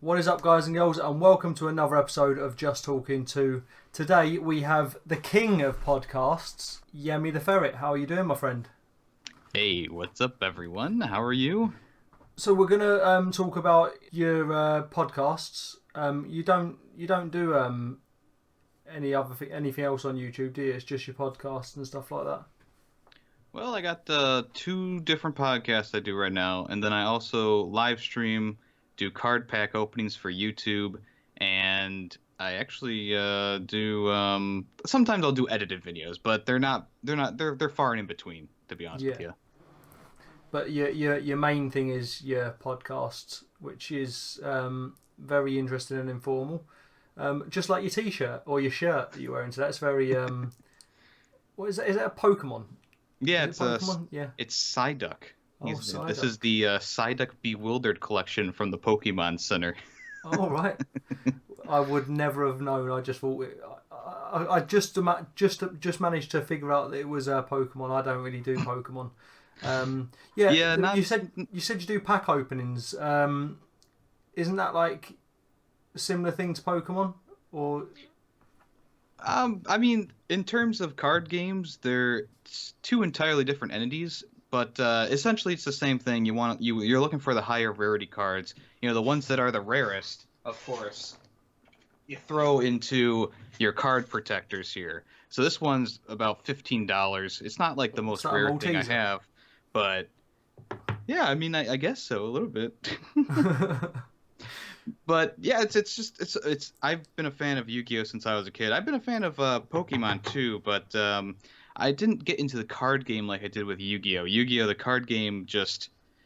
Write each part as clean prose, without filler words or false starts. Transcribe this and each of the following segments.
What is up, guys and girls, and welcome to another episode of Just Talking To. Today we have the king of podcasts, Yemmy The Ferret. How are you doing, my friend? Hey, what's up, everyone? How are you? So we're gonna talk about your podcasts. You don't do anything else on YouTube, do you? It's just your podcasts and stuff like that. Well, I got two different podcasts I do right now, and then I also live stream, do card pack openings for YouTube, and I actually do sometimes I'll do edited videos, but they're far and in between, to be honest with you. But your main thing is your podcasts, which is very interesting and informal. Just like your t-shirt or your shirt that you're wearing today. It's very what is that? Is that a Pokemon? Yeah, Is it Pokemon? it's Psyduck. Oh, Psyduck. This is the Psyduck Bewildered collection from the Pokemon Center. Oh, right. I would never have known. I just thought I just managed to figure out that it was Pokemon. I don't really do Pokemon. You said you do pack openings. Isn't that like a similar thing to Pokemon? Or I mean, in terms of card games, they're two entirely different entities, but essentially it's the same thing. You're looking for the higher rarity cards. You know, the ones that are the rarest, of course, you throw into your card protectors here. So this one's about $15. It's not like the most rare thing I have, but yeah, I mean, I guess so, a little bit. But yeah, it's I've been a fan of Yu-Gi-Oh since I was a kid. I've been a fan of Pokemon too, but I didn't get into the card game like I did with Yu-Gi-Oh. Yu-Gi-Oh, the card game,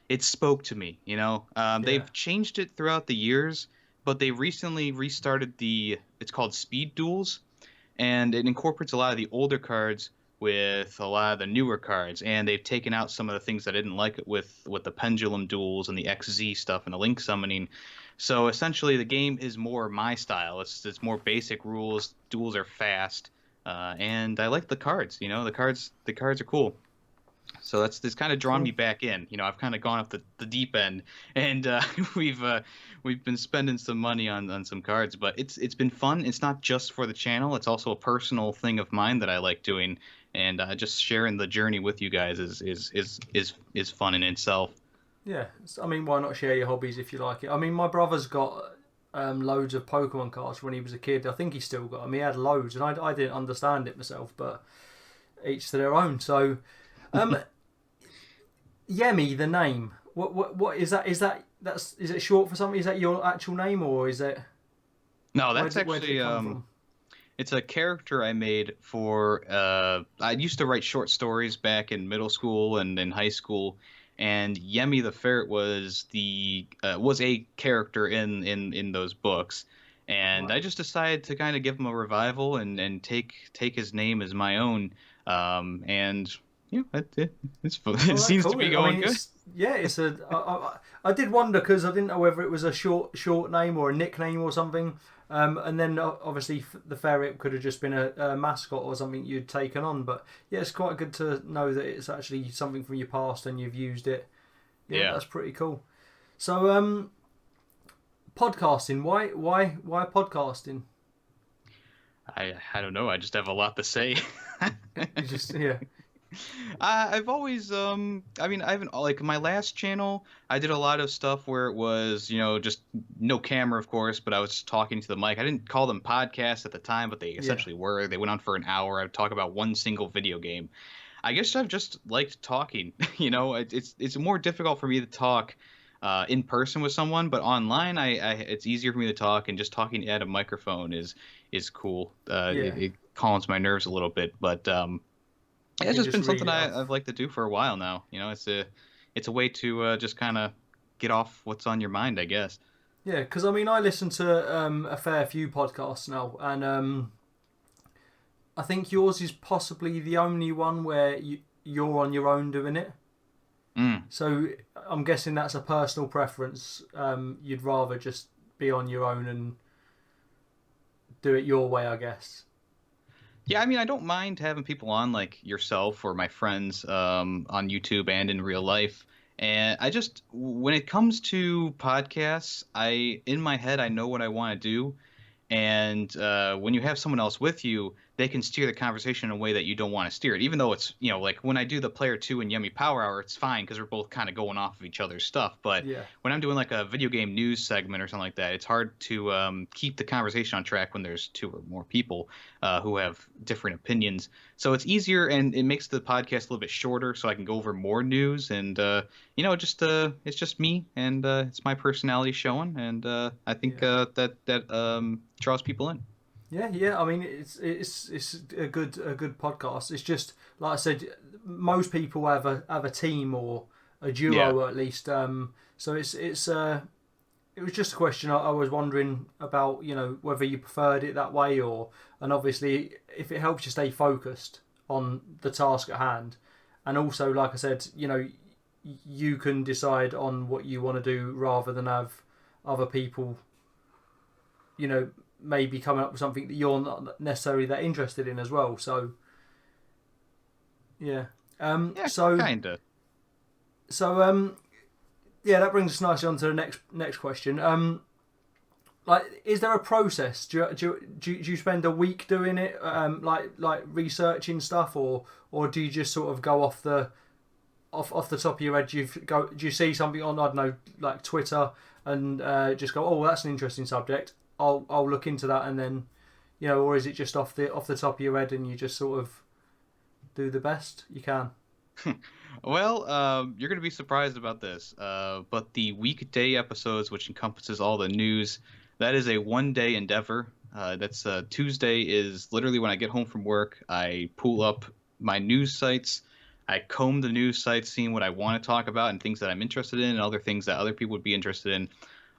it spoke to me, you know? They've changed it throughout the years, but they recently restarted it's called Speed Duels, and it incorporates a lot of the older cards with a lot of the newer cards, and they've taken out some of the things I didn't like with the Pendulum Duels and the XZ stuff and the Link Summoning. So essentially, the game is more my style. It's more basic rules. Duels are fast, and I like the cards. You know, the cards are cool. So that's kind of drawn me back in. You know, I've kind of gone off the deep end, and we've been spending some money on some cards. But it's been fun. It's not just for the channel. It's also a personal thing of mine that I like doing, and just sharing the journey with you guys is fun in itself. yeah, I mean, why not share your hobbies if you like it? I mean, my brother's got loads of Pokemon cards when he was a kid. I think he's still got them. He had loads, and I didn't understand it myself, but each to their own. So, Yemmy, the name. What is that? Is it short for something? Is that your actual name, or is it? No, that's actually it's a character I made for. I used to write short stories back in middle school and in high school. And Yemmy the Ferret was a character in those books, and I just decided to kind of give him a revival and take his name as my own, and yeah, it's fun. It seems to be going good. I did wonder because I didn't know whether it was a short name or a nickname or something. And then obviously the ferret could have just been a mascot or something you'd taken on. But yeah, it's quite good to know that it's actually something from your past and you've used it. Yeah, that's pretty cool. So podcasting, why podcasting? I don't know. I just have a lot to say. I've always I mean, I haven't, like, my last channel I did a lot of stuff where it was, you know, just no camera, of course, but I was just talking to the mic. I didn't call them podcasts at the time, but they essentially were. They went on for an hour. I would talk about one single video game. I guess I've just liked talking. You know, it's more difficult for me to talk in person with someone, but online it's easier for me to talk, and just talking at a microphone is cool. It calms my nerves a little bit, but it's just been something I've liked to do for a while now. You know, it's a way to just kind of get off what's on your mind, I guess. Yeah, because I mean, I listen to a fair few podcasts now, and I think yours is possibly the only one where you're on your own doing it. So I'm guessing that's a personal preference. You'd rather just be on your own and do it your way, I guess. Yeah, I mean, I don't mind having people on like yourself or my friends on YouTube and in real life, And I just, when it comes to podcasts, in my head, I know what I want to do. And when you have someone else with you, they can steer the conversation in a way that you don't want to steer it. Even though it's, like when I do the Player 2 and Yummy Power Hour, it's fine because we're both kind of going off of each other's stuff. But Yeah. when I'm doing like a video game news segment or something like that, it's hard to keep the conversation on track when there's two or more people who have different opinions. So it's easier, and it makes the podcast a little bit shorter so I can go over more news. And, it's just me, and it's my personality showing. And I think Yeah. that draws people in. Yeah, yeah. I mean, it's a good podcast. It's just like I said, most people have a team or a Yeah. duo at least. So it was just a question I was wondering about. Whether you preferred it that way and obviously if it helps you stay focused on the task at hand, and also like I said, you can decide on what you want to do rather than have other people, maybe coming up with something that you're not necessarily that interested in as well. So, yeah. Yeah, So kinda. so yeah, that brings us nicely on to the next question. Like, is there a process? Do you spend a week doing it, like researching stuff, or do you just sort of go off the top of your head? Do you see something on, I don't know, like Twitter, and just go, oh, that's an interesting subject. I'll look into that, and then, or is it just off the top of your head and you just sort of do the best you can? Well, you're gonna be surprised about this, but the weekday episodes, which encompasses all the news, that is a one-day endeavor. That's Tuesday is literally when I get home from work. I pull up my news sites. I comb the news sites, seeing what I want to talk about and things that I'm interested in, and other things that other people would be interested in.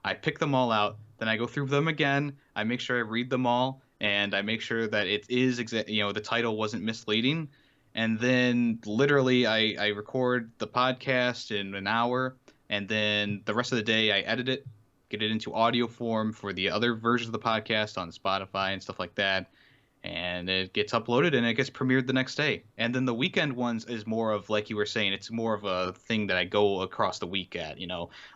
I pick them all out. Then I go through them again. I make sure I read them all, and I make sure that it is the title wasn't misleading. And then literally I record the podcast in an hour, and then the rest of the day I edit it, get it into audio form for the other versions of the podcast on Spotify and stuff like that. And it gets uploaded and it gets premiered the next day. And then the weekend ones is more of, like you were saying, it's more of a thing that I go across the week at,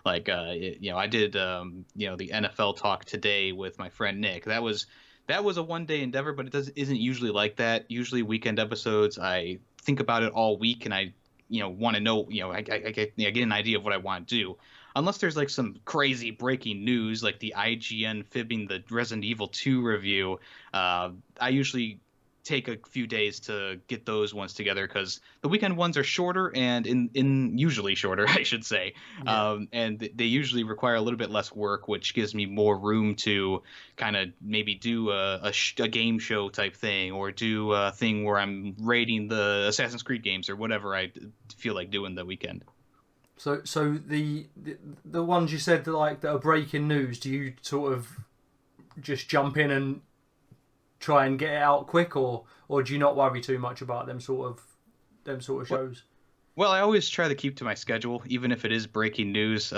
like I did the NFL talk today with my friend Nick. That was a one day endeavor, but isn't usually like that. Usually weekend episodes, I think about it all week, and I want to know, I get an idea of what I want to do. Unless there's like some crazy breaking news, like the IGN fibbing the Resident Evil 2 review, I usually take a few days to get those ones together because the weekend ones are shorter and in usually shorter, I should say. Yeah. And they usually require a little bit less work, which gives me more room to kind of maybe do a game show type thing, or do a thing where I'm rating the Assassin's Creed games or whatever I feel like doing the weekend. So the ones you said that are breaking news, do you sort of just jump in and try and get it out quick, or do you not worry too much about them sort of shows? Well, I always try to keep to my schedule, even if it is breaking news.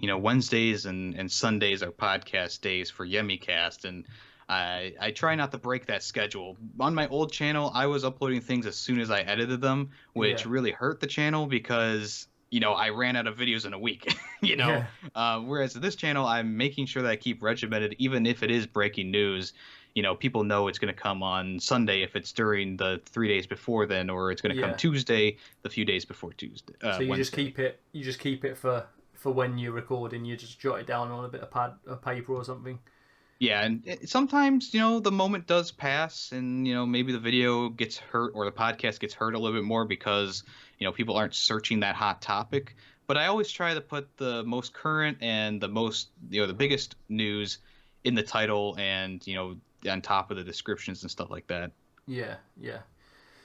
Wednesdays and Sundays are podcast days for YemmyCast, and I try not to break that schedule. On my old channel, I was uploading things as soon as I edited them, which Yeah. really hurt the channel because I ran out of videos in a week. Yeah. Whereas this channel, I'm making sure that I keep regimented, even if it is breaking news. People know it's going to come on Sunday if it's during the 3 days before then, or it's going to come Yeah. Tuesday, the few days before Tuesday, So you just Wednesday. keep it for when you're recording. You just jot it down on a bit of paper or something. Yeah, and sometimes, the moment does pass, and, maybe the video gets hurt or the podcast gets hurt a little bit more because, people aren't searching that hot topic. But I always try to put the most current and the most, the biggest news in the title and, on top of the descriptions and stuff like that. Yeah. Yeah.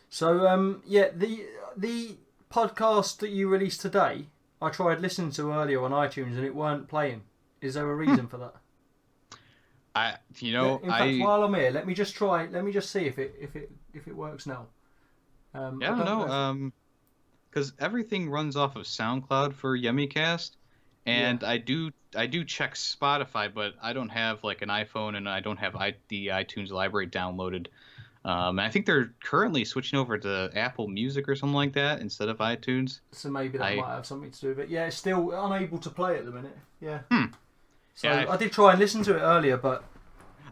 So yeah, the podcast that you released today, I tried listening to earlier on iTunes and it weren't playing. Is there a reason for that? I, In fact, while I'm here, let me just try. Let me just see if it works now. yeah, I don't know. Because everything runs off of SoundCloud for YemmyCast, Yeah. and I do check Spotify, but I don't have like an iPhone and I don't have the iTunes library downloaded. And I think they're currently switching over to Apple Music or something like that instead of iTunes. So maybe that I might have something to do with it. Yeah, it's still unable to play at the minute. Yeah. hmm. Yeah, So I did try and listen to it earlier, but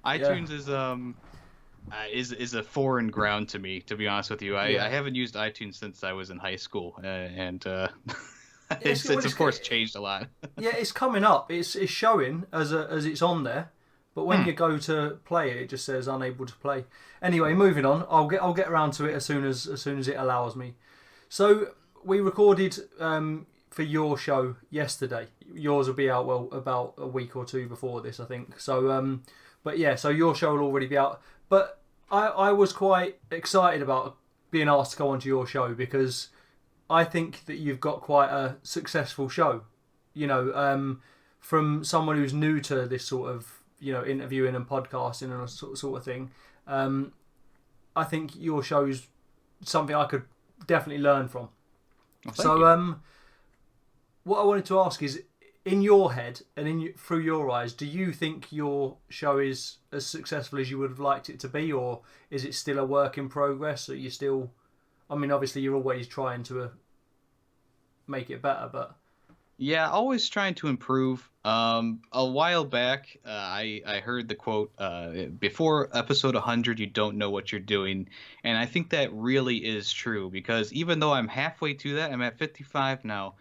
yeah, iTunes is a foreign ground to me, to be honest with you. I yeah. haven't used iTunes since I was in high school, and It's, well, it's of course changed a lot. yeah, it's coming up. It's showing as it's on there, but when Hmm. you go to play it, it just says unable to play. Anyway, moving on. I'll get around to it as soon as it allows me. So we recorded for your show yesterday. Yours will be out about a week or two before this, I think. So but yeah, so your show will already be out. But I was quite excited about being asked to go onto your show because I think that you've got quite a successful show. You know, from someone who's new to this sort of interviewing and podcasting and sort of thing. I think your show's something I could definitely learn from. Well, thank So, you. what I wanted to ask is, in your head and through your eyes, do you think your show is as successful as you would have liked it to be, or is it still a work in progress? Are you still? I mean, obviously, you're always trying to make it better, but Yeah, always trying to improve. A while back, I heard the quote, "Before episode 100, you don't know what you're doing," and I think that really is true because even though I'm halfway to that, I'm at 55 now.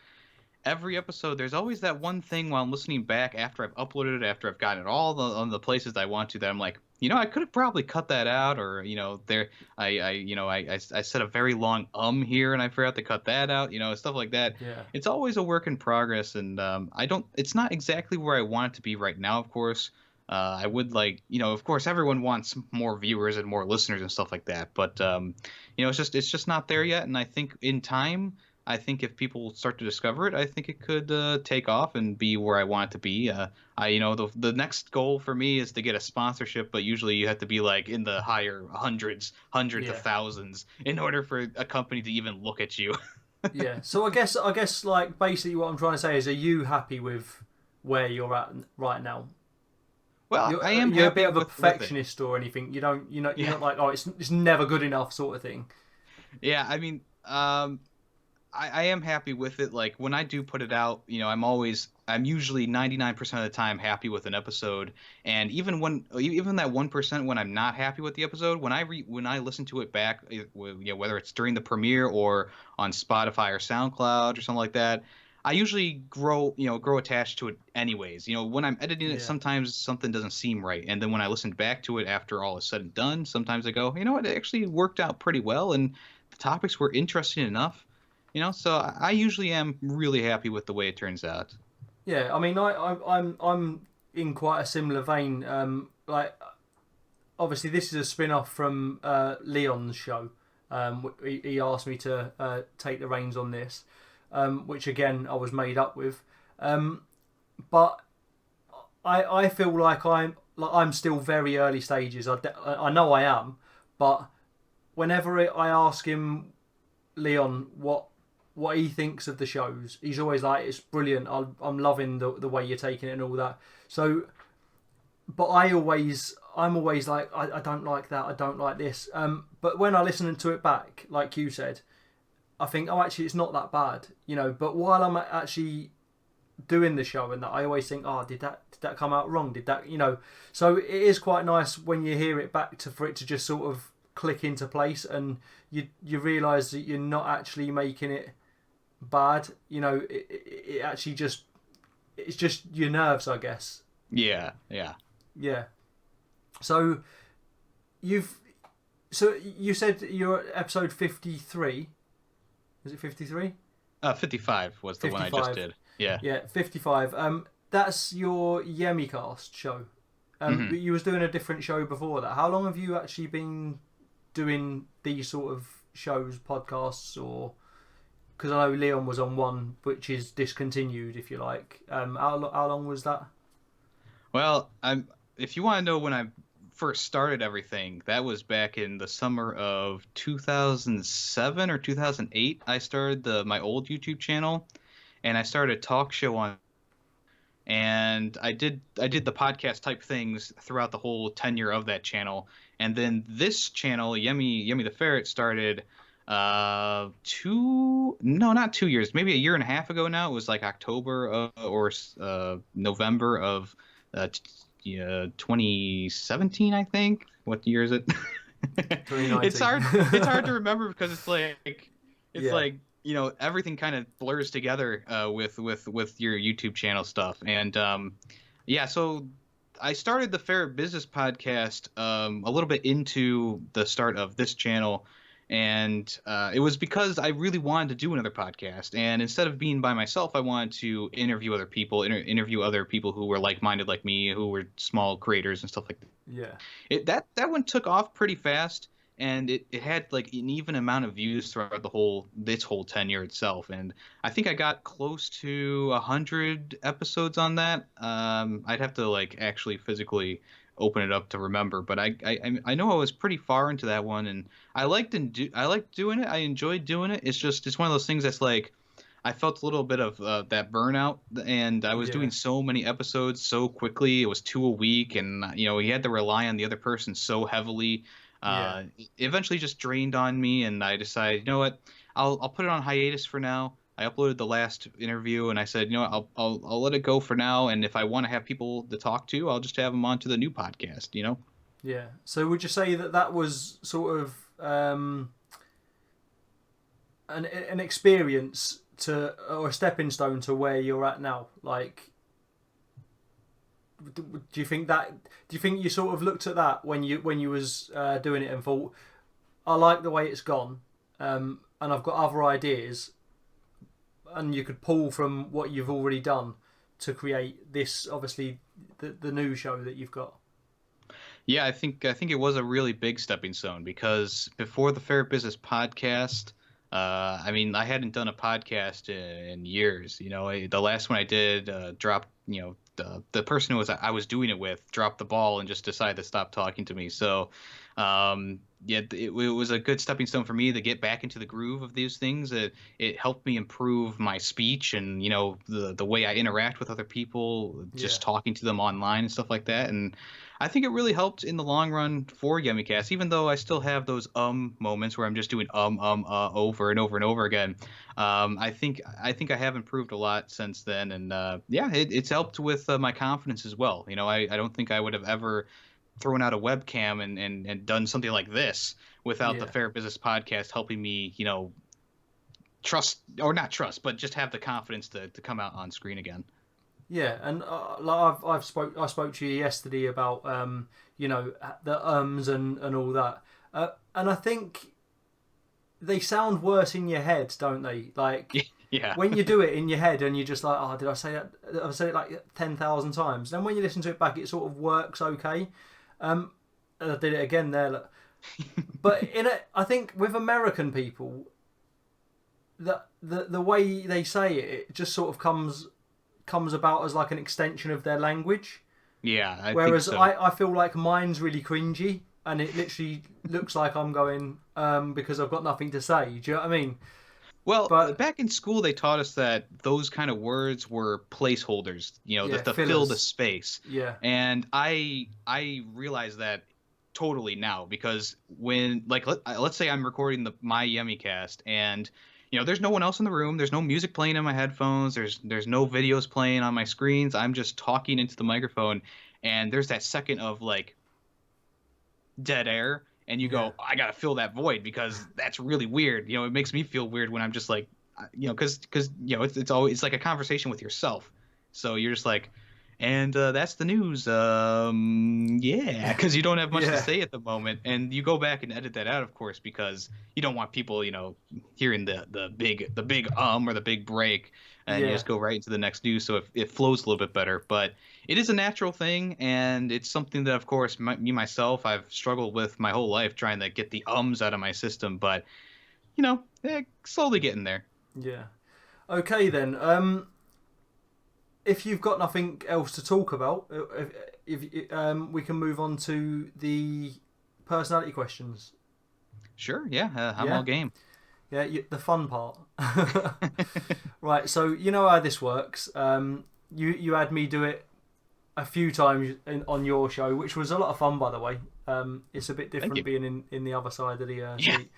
Every episode, there's always that one thing while I'm listening back after I've uploaded it, after I've gotten it all on the places I want to, that I'm like, I could have probably cut that out, or there, I said a very long here and I forgot to cut that out, stuff like that. yeah, It's always a work in progress, and I don't. It's not exactly where I want it to be right now, of course. I would like, of course, everyone wants more viewers and more listeners and stuff like that, but it's just not there yet, and I think in time. I think if people start to discover it, I think it could take off and be where I want it to be. The next goal for me is to get a sponsorship, but usually you have to be like in the higher hundreds of yeah, thousands in order for a company to even look at you. yeah. So I guess like basically what I'm trying to say is, are you happy with where you're at right now? Well, You're I am you're a happy bit of a with it. perfectionist or anything. You're Yeah, not like, oh, it's never good enough sort of thing. yeah. I mean, I am happy with it. Like when I do put it out, I'm usually 99% of the time happy with an episode. And even that 1% when I'm not happy with the episode, when I listen to it back, whether it's during the premiere or on Spotify or SoundCloud or something like that, I usually grow attached to it anyways. When I'm editing it, Yeah, sometimes something doesn't seem right. And then when I listen back to it after all is said and done, sometimes I go, what, it actually worked out pretty well and the topics were interesting enough. So I usually am really happy with the way it turns out. yeah. I mean, I'm in quite a similar vein. Like obviously this is a spin-off from Leon's show. He asked me to take the reins on this, which again I was made up with. But I feel like I'm still very early stages. I know I am, but whenever I ask him, Leon, what he thinks of the shows, he's always like, it's brilliant. I'm loving the way you're taking it and all that. So, but I'm always like, I don't like that. I don't like this. But when I listen to it back, like you said, I think, oh, actually, it's not that bad, But while I'm actually doing the show and that, I always think, oh, did that come out wrong? Did that, So it is quite nice when you hear it back for it to just sort of click into place, and you realise that you're not actually making it bad. It actually it's just your nerves, I guess. Yeah, yeah. Yeah. So you've so you said you're at episode 53. Is it 53? 55 was the one I just 55. did. Yeah. Yeah, 55. That's your Yemmy Cast show. Hmm. But you was doing a different show before that. How long have you actually been doing these sort of shows, podcasts, or because I know Leon was on one which is discontinued, if you like. How long was that? Well, if you want to know when I first started everything, that was back in the summer of 2007 or 2008. I started my old YouTube channel, and I started a talk show on. and I did the podcast type things throughout the whole tenure of that channel. And then this channel, Yemmy the Ferret, started not 2 years, maybe a year and a half ago now. It was like October or November of 2017, I think. What year is it? 2019. It's hard to remember because it's Yeah. like, you know, everything kind of blurs together with your YouTube channel stuff. And yeah, so I started the Ferret Business Podcast a little bit into the start of this channel, and it was because I really wanted to do another podcast. And instead of being by myself, I wanted to interview other people, interview other people who were like-minded like me, who were small creators and stuff like that. Yeah. That one took off pretty fast, and it had like an even amount of views throughout its whole tenure itself. And I think I got close to 100 episodes on that. I'd have to like actually physically open it up to remember, but I know I was pretty far into that one, and I liked doing it. I enjoyed doing it. It's one of those things that's like, I felt a little bit of that burnout, and I was doing so many episodes so quickly. It was 2 a week, and you know, you had to rely on the other person so heavily. It eventually just drained on me, and I decided, you know what, I'll put it on hiatus for now. I uploaded the last interview, and I said, you know what, I'll let it go for now, and if I want to have people to talk to, I'll just have them onto the new podcast, you know? Yeah. So would you say that was sort of an experience or a stepping stone to where you're at now? Like, do you think you sort of looked at that when you was doing it and thought, I like the way it's gone, and I've got other ideas, and you could pull from what you've already done to create this, obviously the new show that you've got? Yeah, I think it was a really big stepping stone, because before the Ferret Business Podcast, I mean, I hadn't done a podcast in years. You know, the last one I did dropped. You know, the person who I was doing it with dropped the ball and just decided to stop talking to me. So, yeah, it was a good stepping stone for me to get back into the groove of these things. It helped me improve my speech and, you know, the way I interact with other people, just talking to them online and stuff like that. And I think it really helped in the long run for YummyCast, even though I still have those moments where I'm just doing over and over and over again. I think I have improved a lot since then, and yeah, it's helped with my confidence as well. You know, I don't think I would have ever thrown out a webcam and done something like this without the Ferret Business Podcast helping me, you know, trust, or not trust, but just have the confidence to come out on screen again. Yeah, and like I spoke to you yesterday about you know, the and all that, and I think they sound worse in your head, don't they? Like, yeah, when you do it in your head and you're just like, oh, did I say that? I've said it like 10,000 times. Then when you listen to it back, it sort of works okay. I did it again there, look. But I think with American people, the way they say it, it just sort of comes about as like an extension of their language. Yeah, whereas think so. I feel like mine's really cringy, and it literally looks like I'm going because I've got nothing to say. Do you know what I mean? Well, But back in school, they taught us that those kind of words were placeholders, you know, to fill the space. Yeah. And I realize that totally now, because when, like, let's say I'm recording my YummyCast, and you know, there's no one else in the room. There's no music playing in my headphones. There's no videos playing on my screens. I'm just talking into the microphone, and there's that second of like dead air, and you go, I gotta fill that void, because that's really weird. You know, it makes me feel weird when I'm just like, you know, because you know, it's like a conversation with yourself. So you're just like, and that's the news. Yeah, because you don't have much to say at the moment, and you go back and edit that out, of course, because you don't want people, you know, hearing the big or the big break, and you just go right into the next news, so it flows a little bit better. But it is a natural thing, and it's something that, of course, myself, I've struggled with my whole life, trying to get the out of my system. But you know, slowly getting there. Yeah. Okay then. If you've got nothing else to talk about, if we can move on to the personality questions. Sure. Yeah. I'm all game. Yeah, the fun part. Right. So you know how this works. you had me do it a few times on your show, which was a lot of fun, by the way. It's a bit different being in the other side of the seat.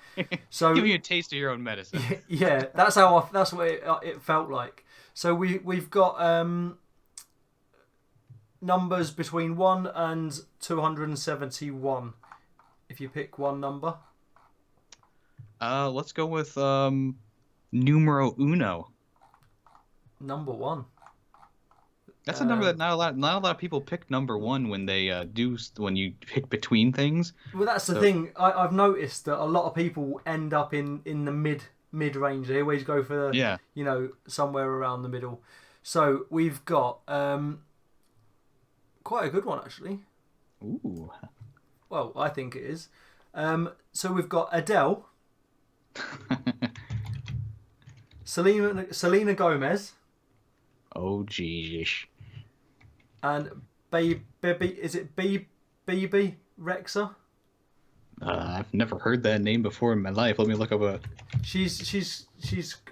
So giving you a taste of your own medicine. Yeah, that's what it felt like. So we've got numbers between 1 and 271. If you pick one number. Let's go with numero uno. Number 1. That's a number that not a lot of people pick number 1 when they when you pick between things. Well, that's the thing. I've noticed that a lot of people end up in the mid range. They always go for somewhere around the middle. So we've got quite a good one actually. Ooh. Well, I think it is. So we've got Adele, Selena Gomez. Oh geez. And is it Bebe Rexha? I've never heard that name before in my life. Let me look up a. She's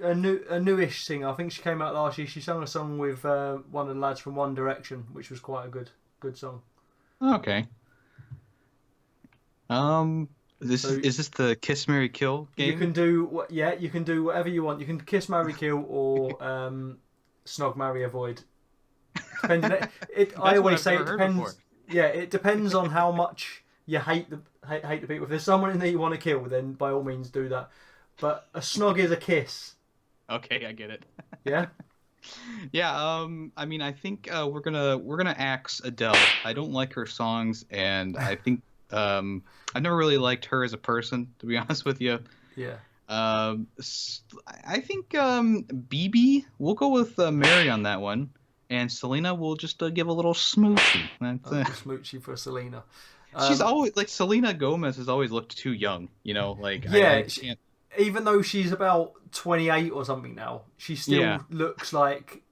a newish singer. I think she came out last year. She sang a song with one of the lads from One Direction, which was quite a good song. Okay. Is this the Kiss Marry Kill game? You can do you can do whatever you want. You can kiss, marry, kill, or snog, marry, avoid. Depending, I always say it depends. Yeah, it depends on how much you hate the people. If there's someone in there you want to kill, then by all means do that. But a snog is a kiss. Okay, I get it. Yeah. Yeah. I mean, I think we're gonna axe Adele. I don't like her songs, and I think I've never really liked her as a person, to be honest with you. Yeah. I think BB. We'll go with Mary on that one. And Selena will just give a little smoochie. Smoochie for Selena. She's always Selena Gomez has always looked too young. I can't. Even though she's about 28 or something now, she still looks like,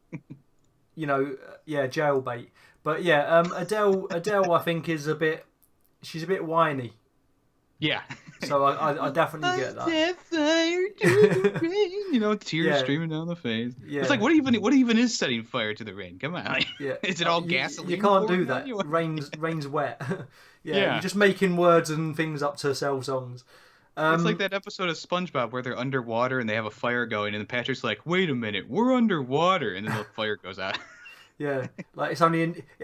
jailbait. But yeah, Adele, I think she's a bit whiny. Yeah. So I definitely get that. Tears streaming down the face. Yeah. It's like what even is setting fire to the rain? Come on. Is it all gasoline? You can't do that. Rain's wet. You're just making words and things up to sell songs. It's like that episode of SpongeBob where they're underwater and they have a fire going, and Patrick's like, "Wait a minute, we're underwater," and then the fire goes out. Yeah, like it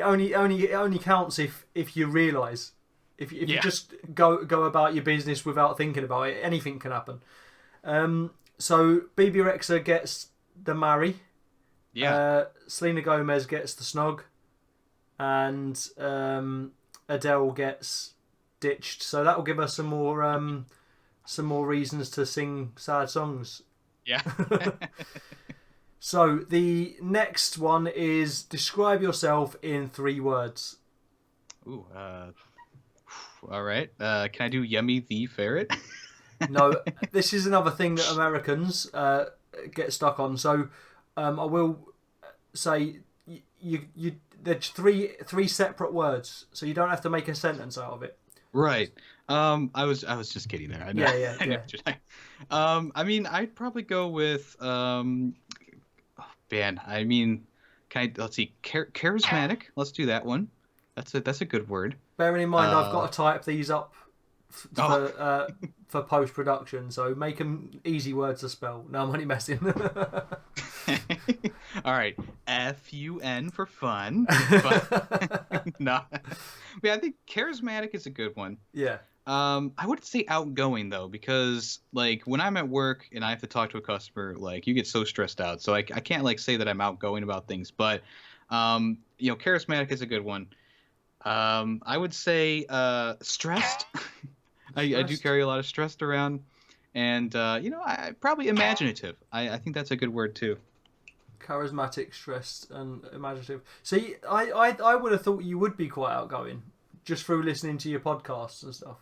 only counts if you realise. If you just go about your business without thinking about it, anything can happen. So BB Rexha gets the marry. Yeah. Selena Gomez gets the snog, and Adele gets ditched. So that will give us some more reasons to sing sad songs. Yeah. So the next one is describe yourself in 3 words. Ooh. All right. Can I do Yemmy the Ferret? No, this is another thing that Americans get stuck on. So I will say there's three separate words, so you don't have to make a sentence out of it. Right. I was just kidding there. I know. Yeah. I mean, I'd probably go with I mean, let's see, charismatic. Let's do that one. That's a good word. Bearing in mind, I've got to type these up for post production, so make them easy words to spell. No, I'm only messing. All right, FUN for fun. But, no, I think charismatic is a good one. Yeah. I wouldn't say outgoing though, because when I'm at work and I have to talk to a customer, you get so stressed out. So I can't say that I'm outgoing about things, but charismatic is a good one. I would say stressed. I do carry a lot of stress around, and I probably imaginative. I think that's a good word too. Charismatic, stressed, and imaginative. See, I would have thought you would be quite outgoing, just through listening to your podcasts and stuff.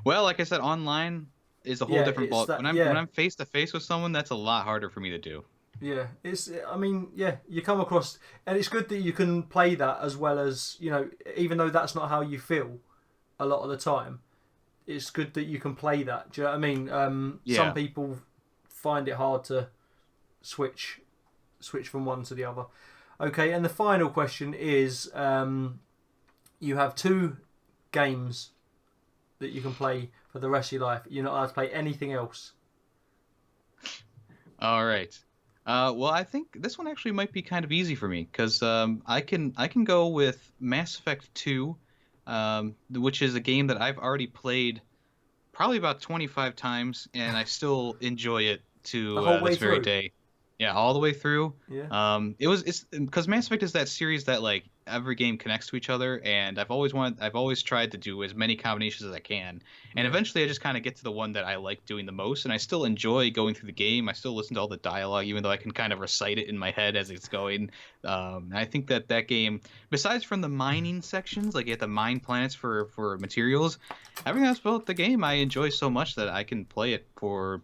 Well, like I said, online is a whole different ball. When I'm face to face with someone, that's a lot harder for me to do. Yeah, you come across, and it's good that you can play that as well as, even though that's not how you feel a lot of the time, it's good that you can play that. Do you know what I mean? Some people find it hard to switch from one to the other. Okay, and the final question is, you have 2 games that you can play for the rest of your life. You're not allowed to play anything else. All right. Well, I think this one actually might be kind of easy for me because I can go with Mass Effect 2, which is a game that I've already played probably about 25 times, and I still enjoy it The to whole way this very through. day. Yeah, all the way through. Yeah. It's because Mass Effect is that series that like every game connects to each other, and I've always tried to do as many combinations as I can, and Yeah. eventually I just kind of get to the one that I like doing the most, and I still enjoy going through the game. I still listen to all the dialogue, even though I can kind of recite it in my head as it's going. And I think that game, besides from the mining sections, like you have to mine planets for materials, everything else about the game I enjoy so much that I can play it for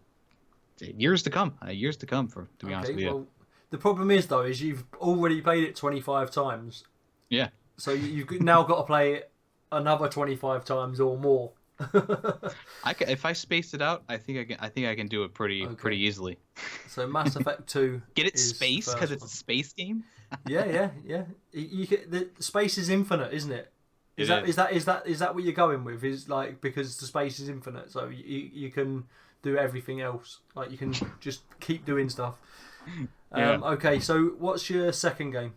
years to come, for to be honest Okay. with you. Well, the problem is though, is you've already played it 25 times, Yeah. so you've now got to play it another 25 times or more. If I spaced it out, I think I can do it pretty Okay. easily. So Mass Effect 2 Get it is the spaced because first it's a one. space game. Yeah, yeah, yeah. The space is infinite, isn't it? Is It that is is. that is that is that what you're going with? Is like because the space is infinite, so you can do everything else. Like you can just keep doing stuff. Yeah. Okay, so what's your second game?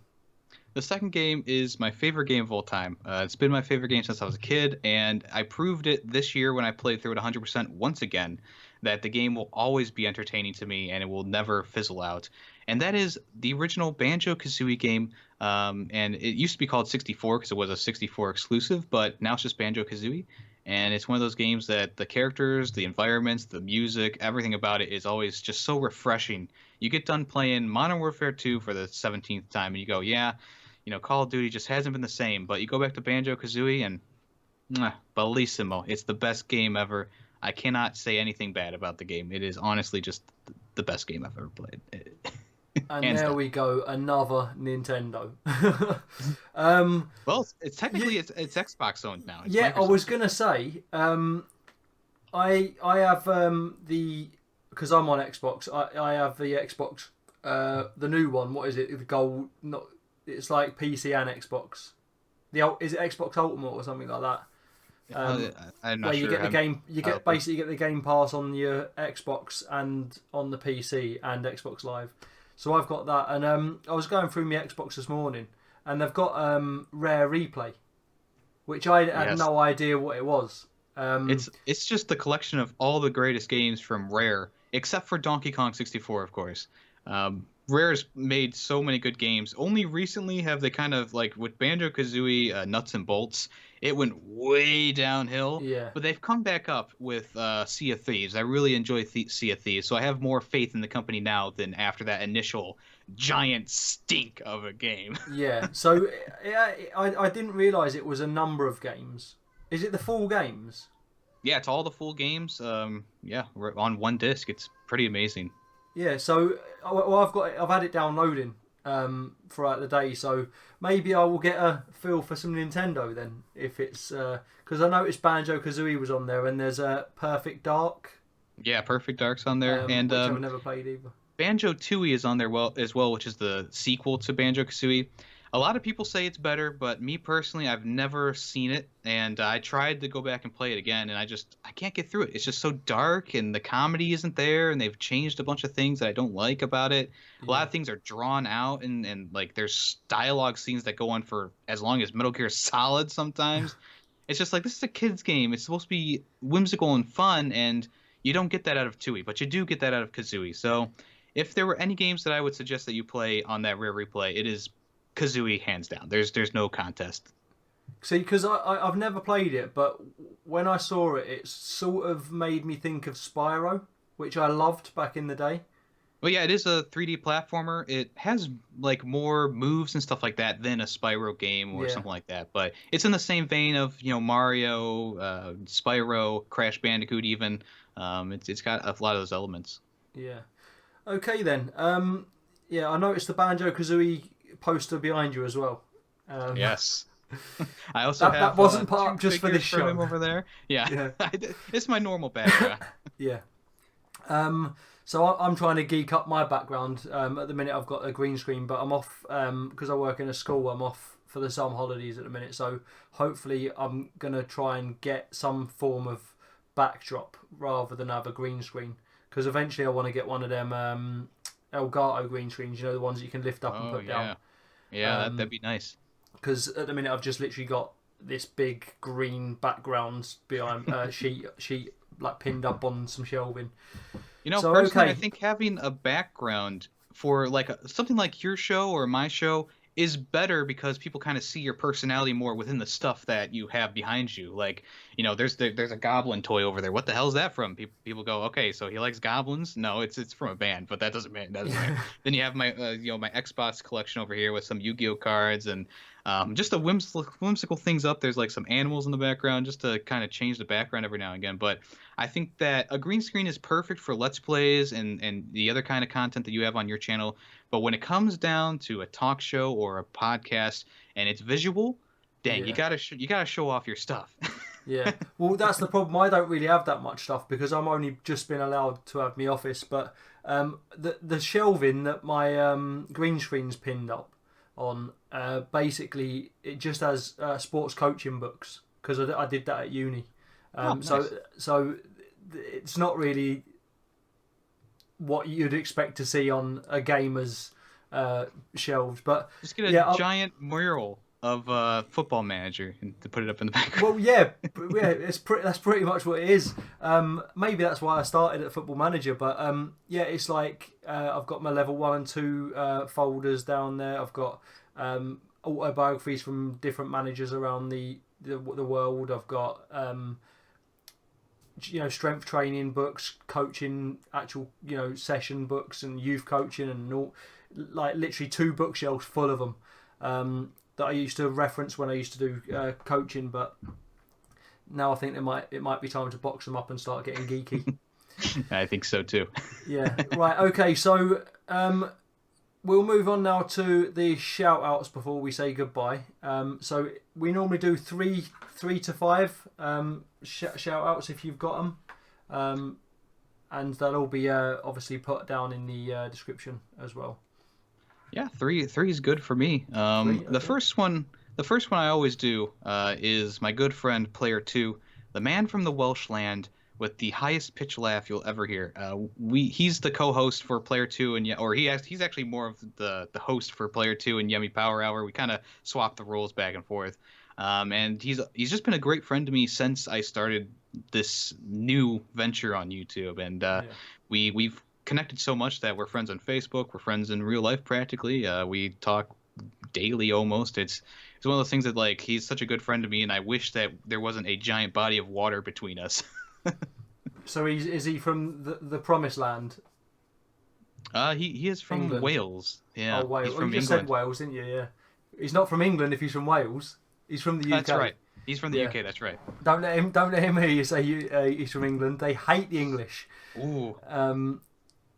The second game is my favorite game of all time. It's been my favorite game since I was a kid, and I proved it this year when I played through it 100% once again, that the game will always be entertaining to me and it will never fizzle out. And that is the original Banjo Kazooie game. And it used to be called 64 because it was a 64 exclusive, but now it's just Banjo Kazooie. And it's one of those games that the characters, the environments, the music, everything about it is always just so refreshing. You get done playing Modern Warfare 2 for the 17th time, and you go, yeah, Call of Duty just hasn't been the same. But you go back to Banjo Kazooie and bellissimo. It's the best game ever. I cannot say anything bad about the game. It is honestly just the best game I've ever played. And Hands there down. we go, another Nintendo. Well, it's Yeah, technically it's Xbox owned now. It's yeah. I was Microsoft. gonna say, I have the because I'm on Xbox. I have the Xbox, the new one. What is it? The gold? Not. It's like PC and Xbox. Is it Xbox Ultimate or something like that? Uh, Um, I'm where not you sure. get the game, you Uh, get basically get the Game Pass on your Xbox and on the PC and Xbox Live. So I've got that, and I was going through my Xbox this morning, and they've got Rare Replay, which I had yes. no idea what it was. It's just the collection of all the greatest games from Rare, except for Donkey Kong 64, of course. Rare's made so many good games. Only recently have they kind of like with Banjo Kazooie Nuts and Bolts, it went way downhill. Yeah, But they've come back up with Sea of Thieves. I really enjoy Sea of Thieves, so I have more faith in the company now than after that initial giant stink of a game. yeah. So yeah, I didn't realize it was a number of games. Is it the full games? Yeah, it's all the full games. Yeah, on one disc. It's pretty amazing. Yeah, so well, I've had it downloading throughout the day, so maybe I will get a feel for some Nintendo then if it's because I noticed Banjo Kazooie was on there and there's a Perfect Dark, Yeah, Perfect Dark's on there, and which I've never played either. Banjo Tooie is on there as well, which is the sequel to Banjo Kazooie. A lot of people say it's better, but me personally, I've never seen it, and I tried to go back and play it again, and I can't get through it. It's just so dark, and the comedy isn't there, and they've changed a bunch of things that I don't like about it. A lot Yeah, of things are drawn out, and like there's dialogue scenes that go on for as long as Metal Gear Solid sometimes. It's just like this is a kids game. It's supposed to be whimsical and fun, and you don't get that out of Tooie, but you do get that out of Kazooie. So if there were any games that I would suggest that you play on that Rare Replay, it is Kazooie hands down. There's no contest. see, because I've never played it, but when I saw it, it sort of made me think of Spyro, which I loved back in the day. Well, yeah, it is a 3D platformer. It has like more moves and stuff like that than a Spyro game or Yeah, something like that. But it's in the same vein of Mario, Spyro, Crash Bandicoot even. It's got a lot of those elements. yeah. Okay then. Yeah, I noticed the Banjo Kazooie poster behind you as well. Um, Yes. I also that have wasn't two part just for figures this from him show. over there. Yeah, Yeah, it's my normal background. yeah. Um, So I'm trying to geek up my background. At the minute, I've got a green screen, but I'm off because I work in a school. I'm off for the summer holidays at the minute. So hopefully, I'm gonna try and get some form of backdrop rather than have a green screen. Because eventually, I want to get one of them Elgato green screens. You know, the ones that you can lift up and put down. Yeah, that'd be nice. Because at the minute, I've just literally got this big green background behind sheet like pinned up on some shelving. You know, so, personally, I think having a background for like something like your show or my show is better because people kind of see your personality more within the stuff that you have behind you. Like, you know, there's a goblin toy over there. What the hell is that from? People go, okay, so he likes goblins? No, it's from a band, but that doesn't matter. Then you have my my Xbox collection over here with some Yu-Gi-Oh cards and just the whimsical things up. There's like some animals in the background just to kind of change the background every now and again. But I think that a green screen is perfect for Let's Plays and the other kind of content that you have on your channel. But when it comes down to a talk show or a podcast and it's visual, dang, you gotta show off your stuff. Yeah, well, that's the problem. I don't really have that much stuff because I'm only just been allowed to have my office. But the shelving that my green screen's pinned up on, basically it just has sports coaching books because I did that at uni. Nice. So it's not really what you'd expect to see on a gamer's shelves, but just get a giant mural of Football Manager and to put it up in the background. Well, yeah, that's pretty much what it is. Maybe that's why I started at Football Manager, but yeah, it's like I've got my level 1 and 2 folders down there. I've got autobiographies from different managers around the world. I've got strength training books, coaching, actual session books, and youth coaching, and all, like literally 2 bookshelves full of them that I used to reference when I used to do coaching. But now I think it might be time to box them up and start getting geeky. I think so too. Yeah. Right. Okay. So we'll move on now to the shout outs before we say goodbye. So we normally do 3 to 5 shout outs if you've got them, and they'll all be obviously put down in the description as well. Yeah, 3 is good for me. Okay. The first one I always do is my good friend Player 2, the man from the Welsh land with the highest pitch laugh you'll ever hear. He's the co-host for Player 2 and he's actually more of the host for Player 2 and Yemmy Power Hour. We kind of swap the roles back and forth. And he's just been a great friend to me since I started this new venture on YouTube, and we've connected so much that we're friends on Facebook. We're friends in real life practically. We talk daily almost. It's one of those things that, like, he's such a good friend to me, and I wish that there wasn't a giant body of water between us. So is he from the Promised Land? He is from England. Wales. Yeah. Oh, Wales. He's from you just England. said Wales, didn't you? Yeah. He's not from England if he's from Wales. He's from the UK. That's right. He's from the UK. That's right. Don't let him hear you say he's from England. They hate the English. Ooh.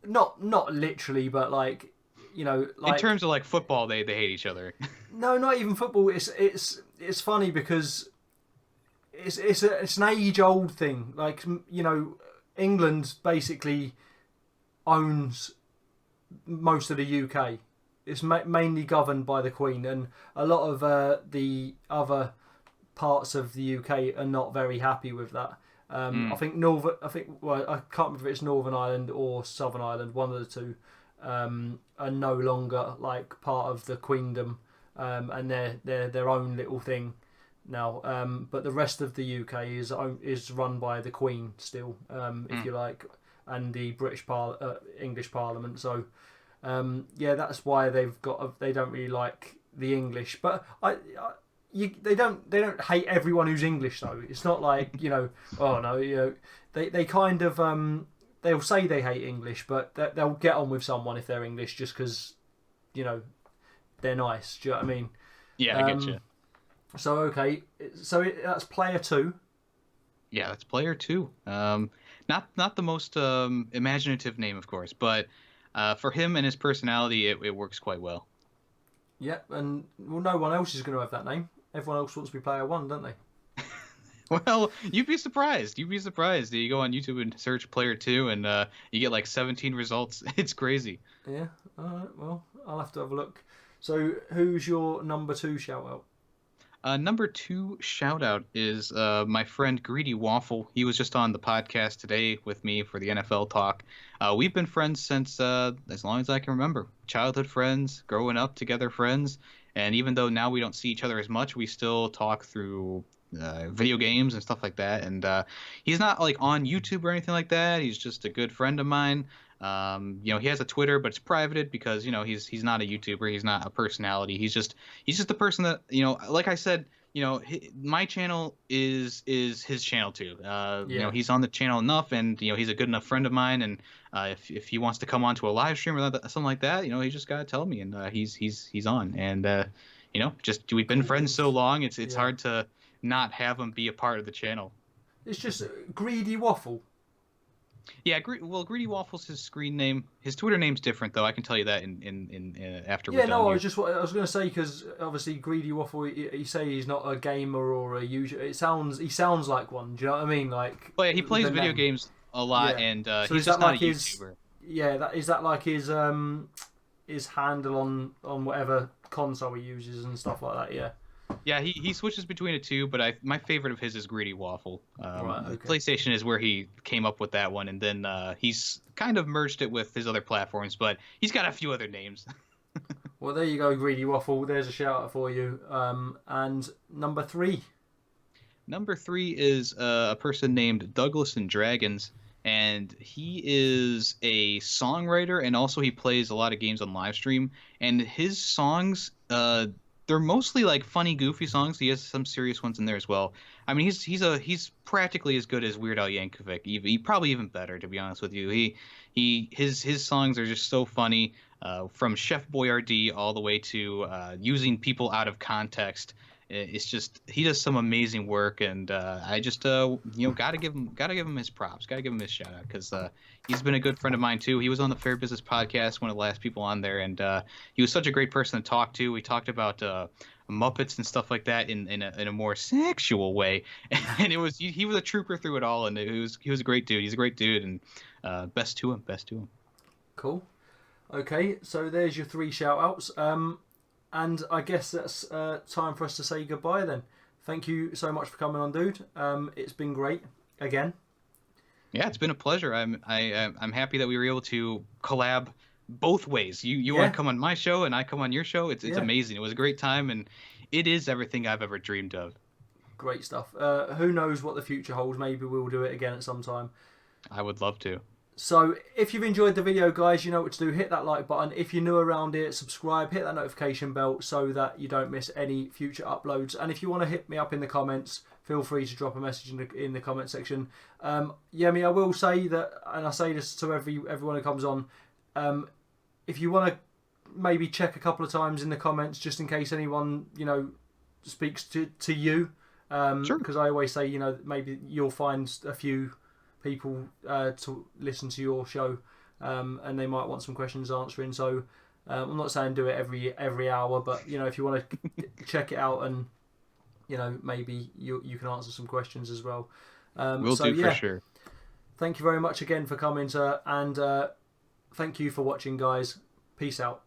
Not literally, but like, like, in terms of like football, they hate each other. No, not even football. It's funny because it's an age-old thing. Like, England basically owns most of the UK. It's mainly governed by the Queen, and a lot of the other parts of the UK are not very happy with that. I think I can't remember if it's Northern Ireland or Southern Ireland. One of the two are no longer like part of the Queendom, and they're their own little thing now. But the rest of the UK is run by the Queen still, if you like, and the English Parliament. So that's why they don't really like the English, but they don't hate everyone who's English though. It's not like they kind of they'll say they hate English, but they'll get on with someone if they're English just because they're nice. Do you know what I mean? Yeah, I get you. So okay, that's Player 2. Yeah, that's Player 2. Not the most imaginative name, of course, but for him and his personality, it works quite well. Yeah, and no one else is going to have that name. Everyone else wants to be Player 1, don't they? Well, you'd be surprised. You'd be surprised. You go on YouTube and search Player 2, and you get like 17 results. It's crazy. Yeah. All right. Well, I'll have to have a look. So, who's your number 2 shout out? Number 2 shout out is my friend Greedy Waffle. He was just on the podcast today with me for the NFL talk. We've been friends since as long as I can remember. Childhood friends, growing up together friends. And even though now we don't see each other as much, we still talk through video games and stuff like that. And he's not like on YouTube or anything like that. He's just a good friend of mine. He has a Twitter, but it's privated because he's not a YouTuber. He's not a personality. He's just a person that like I said, my channel is his channel too. He's on the channel enough, and he's a good enough friend of mine. And if he wants to come on to a live stream or something like that, he just gotta tell me, and he's on. And just we've been friends so long, it's hard to not have him be a part of the channel. It's just Greedy Waffle. Yeah, Greedy Waffle's his screen name. His Twitter name's different though. I can tell you that in after we're done I here. was going to say, because obviously Greedy Waffle, you say he's not a gamer or a user. He sounds like one. Do you know what I mean? Like, well, yeah, he plays video games a lot, and so he's just not a YouTuber. Is that like his handle on whatever console he uses and stuff like that? Yeah. Yeah, he switches between the two, but my favorite of his is Greedy Waffle. Right, okay. PlayStation is where he came up with that one, and then he's kind of merged it with his other platforms, but he's got a few other names. Well, there you go, Greedy Waffle. There's a shout out for you. And number 3. Number 3 is a person named Douglas and Dragons, and he is a songwriter, and also he plays a lot of games on live stream, and his songs they're mostly like funny, goofy songs. He has some serious ones in there as well. I mean, he's practically as good as Weird Al Yankovic. He probably even better, to be honest with you. His songs are just so funny, from Chef Boyardee all the way to using people out of context. It's just he does some amazing work, and I just gotta give him his props, gotta give him his shout out, because he's been a good friend of mine too. He was on the Fair Business podcast, one of the last people on there, and he was such a great person to talk to. We talked about Muppets and stuff like that in a more sexual way, and he was a trooper through it all, and he was a great dude. He's a great dude, and best to him. Cool. Okay, so there's your 3 shout outs. And I guess that's time for us to say goodbye then. Thank you so much for coming on, dude. It's been great again. Yeah, it's been a pleasure. I'm happy that we were able to collab both ways. You want to come on my show and I come on your show. It's amazing. It was a great time, and it is everything I've ever dreamed of. Great stuff. Who knows what the future holds? Maybe we'll do it again at some time. I would love to. So if you've enjoyed the video, guys, you know what to do. Hit that like button. If you're new around here, subscribe, hit that notification bell so that you don't miss any future uploads. And if you want to hit me up in the comments, feel free to drop a message in the comment section. Yemmy, I will say that, and I say this to everyone who comes on, if you want to maybe check a couple of times in the comments, just in case anyone speaks to you, sure. Because I always say maybe you'll find a few people to listen to your show, and they might want some questions answering. So I'm not saying do it every hour, but if you want to check it out, and maybe you can answer some questions as well. We'll do for sure. Thank you very much again for coming, sir, and thank you for watching, guys. Peace out.